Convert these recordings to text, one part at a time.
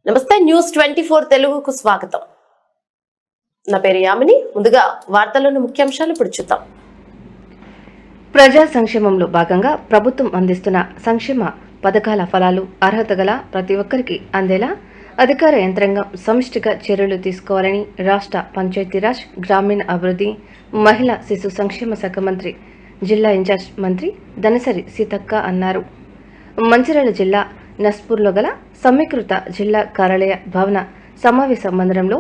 నమస్తే న్యూస్ 24 తెలుగుకు స్వాగతం. నా పేరు యామిని. ముందుగా వార్తల్లోని ముఖ్యాంశాలు ఇప్పుడు చూద్దాం. ప్రజా సంక్షేమంలో భాగంగా ప్రభుత్వం అందిస్తున్న సంక్షేమ పథకాల ఫలాలు అర్హత గల ప్రతి ఒక్కరికి అందేలా అధికార యంత్రాంగం సమిష్టిగా చర్యలు తీసుకోవాలని రాష్ట్ర పంచాయతీరాజ్ గ్రామీణ అభివృద్ధి మహిళా శిశు సంక్షేమ శాఖ మంత్రి జిల్లా ఇన్ఛార్జ్ మంత్రి దనసరి సీతక్క అన్నారు. మంచిర్యాల జిల్లా నస్పూర్లో గల సమీకృత జిల్లా కార్యాలయ భవన సమావేశ మందిరంలో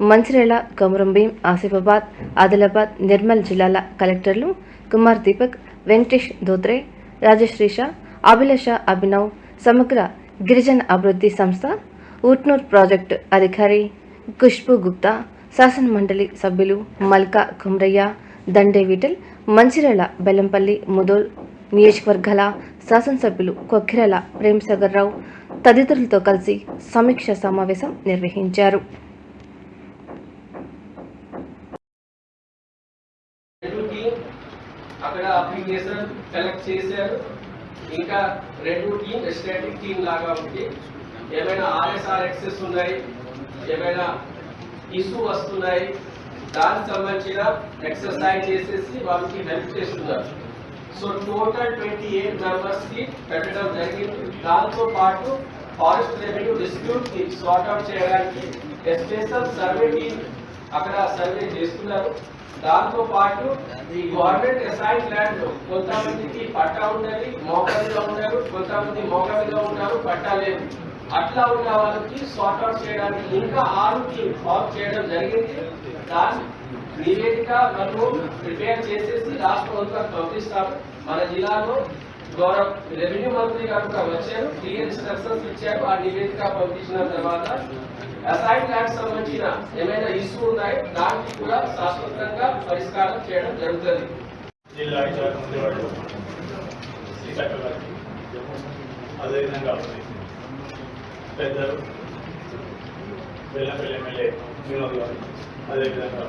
మంచిర్యాల, కొమరంభీం, ఆసిఫాబాద్, ఆదిలాబాద్, నిర్మల్ జిల్లాల కలెక్టర్లు కుమార్ దీపక్, వెంకటేష్ ధోత్రే, రాజశ్రీష, అభిలాష అభినవ్, సమగ్ర గిరిజన అభివృద్ధి సంస్థ ఉట్నూర్ ప్రాజెక్టు అధికారి ఖుష్బూ గుప్తా, శాసన మండలి సభ్యులు మల్కా కుమ్రయ్య, దండే విఠల్, మంచిర్యాల, బెల్లంపల్లి, ముదోల్ నియోజకవర్గాల శాసనసభ్యులు కొక్కిరాల ప్రేమసాగర్ రావు తదితరులతో కలిసి సమీక్ష సమావేశం నిర్వహించారు. అక్కడ అప్లికేషన్ కలెక్ట్ చేశారు. ఇంకా రెండు టీమ్ స్టాటిక్ టీమ్ లాగా ఉంది. ఏమైనా ఆర్ఎస్ఆర్ ఎక్సెస్ ఉన్నాయి, ఏమైనా ఇష్యూ వస్తున్నాయి, దానికి సంబంధించిన ఎక్సర్సైజ్ చేసేసి వాళ్ళకి హెల్ప్ చేస్తున్నారు. సో టోటల్ 28 మెంబర్స్ కి పెట్టడం జరిగింది. దాంతో పాటు ఫారెస్ట్ రెవెన్యూ డిస్ప్యూట్ ని సార్ట్ అవుట్ చేయడానికి స్పెషల్ సర్వే టీమ్ అక్కడ సర్వే చేస్తున్నారు. దాంతో పాటు ఈ గవర్నమెంట్ అసైన్ ల్యాండ్ లో కొంతమందికి పట్టా ఉండాలి, మోకాలిలో ఉన్నారు, కొంతమంది మోకాలిలో ఉన్నారు, పట్టా లేదు. అట్లా ఉన్న వాళ్ళకి సార్ట్ అవుట్ చేయడానికి ఇంకా 6 టీమ్ ఫార్మ్ చేయడం జరిగింది. దాని నివేదిక మనము ప్రిపేర్ చేసేసి రాష్ట్ర ప్రభుత్వానికి పంపిస్తాము. మన జిల్లాలో గౌరవ రెవెన్యూ మంత్రి గారు కూడా వచ్చారు, క్లియర్ ఇన్స్ట్రక్షన్స్ ఇచ్చారు. ఆ నివేదిక పంపించిన తర్వాత అసైన్ ల్యాండ్ సంబంధించిన ఏమైనా ఇష్యూ ఉన్నాయి దానికి కూడా శాశ్వతంగా పరిష్కారం చేయడం జరుగుతుంది. జిల్లా అదేవిధంగా పెద్దలు బెల్లంపల్లి ఎమ్మెల్యే వినోద్ గారు, అదేవిధంగా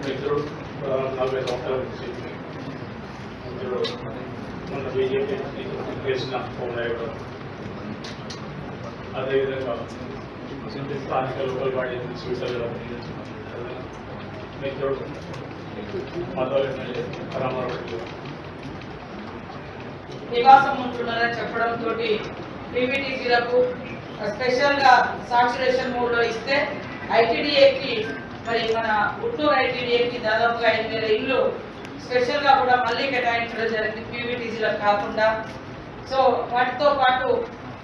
మిత్రుడు 40 సంవత్సరాల నుంచి మిత్రుడు మన బీజేపీ చేసిన నాయకుడు, అదేవిధంగా స్థానిక లోకల్ బాడీ స్వీసర్లో మిత్రుడు మదోల్ ఎమ్మెల్యే రామారావు నివాసం ఉంటున్నారని చెప్పడంతో పీవీటీసీలకు స్పెషల్గా సాచురేషన్ మోడ్లో ఇస్తే ఐటీడీఏకి మరి మన ఉట్టూరు ఐటీడీఏకి దాదాపుగా 5,000 ఇళ్ళు స్పెషల్గా కూడా మళ్ళీ కేటాయించడం జరిగింది పీవీటీసీలకు కాకుండా. సో వాటితో పాటు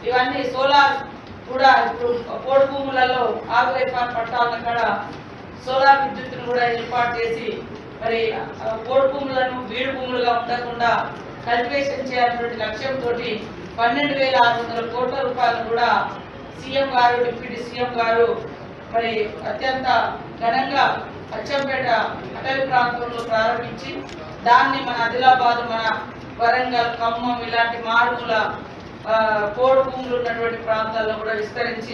ఇవన్నీ సోలార్ కూడా ఇప్పుడు పోడు భూములలో ఆగ్రేఫాన్ పట్టాలను కూడా సోలార్ విద్యుత్తును కూడా ఏర్పాటు చేసి మరి పోడు భూములను బీడు భూములుగా ఉండకుండా కల్టివేషన్ చేయాలన్నటువంటి లక్ష్యంతో 12,600 కోట్ల రూపాయలను కూడా సీఎం గారు, డిప్యూటీ సీఎం గారు మరి అత్యంత ఘనంగా అచ్చంపేట అటవీ ప్రాంతంలో ప్రారంభించి దాన్ని మన ఆదిలాబాద్, మన వరంగల్, ఖమ్మం ఇలాంటి మారుమూల పోడు భూములు ఉన్నటువంటి ప్రాంతాల్లో కూడా విస్తరించి